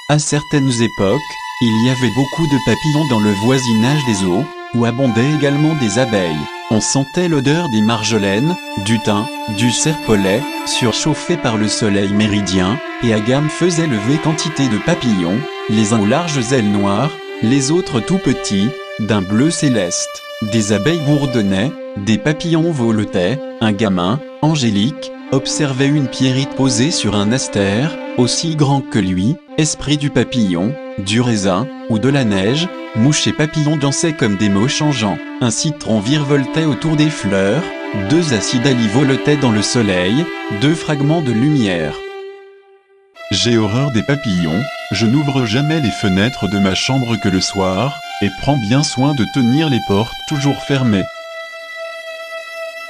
À certaines époques, il y avait beaucoup de papillons dans le voisinage des eaux, où abondaient également des abeilles. On sentait l'odeur des marjolaines, du thym, du serpolet, surchauffés par le soleil méridien, et Agam faisait lever quantité de papillons, les uns aux larges ailes noires, les autres tout petits, d'un bleu céleste. Des abeilles bourdonnaient, des papillons voletaient, un gamin, Angélique, observait une pierrite posée sur un astère, aussi grand que lui, esprit du papillon, du raisin, ou de la neige, mouches et papillons dansaient comme des mots changeants, un citron virevoltait autour des fleurs, deux acidalies voletaient dans le soleil, deux fragments de lumière. J'ai horreur des papillons, je n'ouvre jamais les fenêtres de ma chambre que le soir, et prends bien soin de tenir les portes toujours fermées.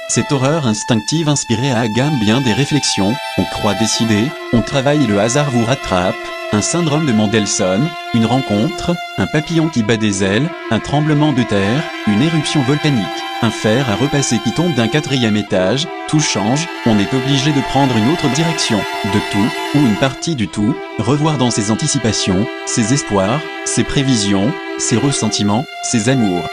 Cette horreur instinctive inspirait à Agam bien des réflexions, on croit décider, on travaille et le hasard vous rattrape, un syndrome de Mendelssohn, une rencontre, un papillon qui bat des ailes, un tremblement de terre, une éruption volcanique, un fer à repasser qui tombe d'un 4e étage, tout change, on est obligé de prendre une autre direction, de tout, ou une partie du tout, revoir dans ses anticipations, ses espoirs, ses prévisions, ses ressentiments, ses amours.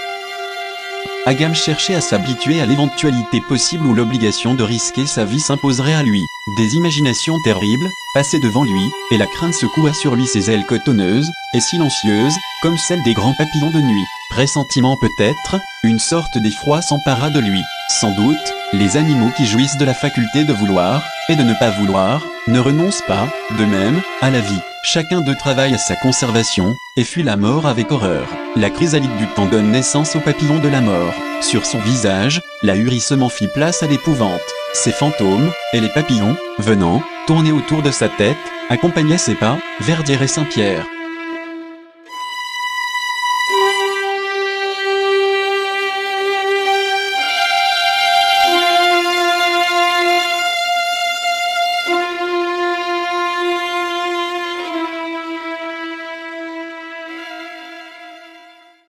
Agam cherchait à s'habituer à l'éventualité possible où l'obligation de risquer sa vie s'imposerait à lui. Des imaginations terribles passaient devant lui, et la crainte secoua sur lui ses ailes cotonneuses et silencieuses, comme celles des grands papillons de nuit. Pressentiment peut-être, une sorte d'effroi s'empara de lui. Sans doute, les animaux qui jouissent de la faculté de vouloir, et de ne pas vouloir, ne renoncent pas, de même, à la vie. Chacun d'eux travaille à sa conservation, et fuit la mort avec horreur. La chrysalide du temps donne naissance au papillon de la mort. Sur son visage, l'ahurissement fit place à l'épouvante. Ses fantômes, et les papillons, venant, tourner autour de sa tête, accompagnaient ses pas, vers Dier et Saint-Pierre.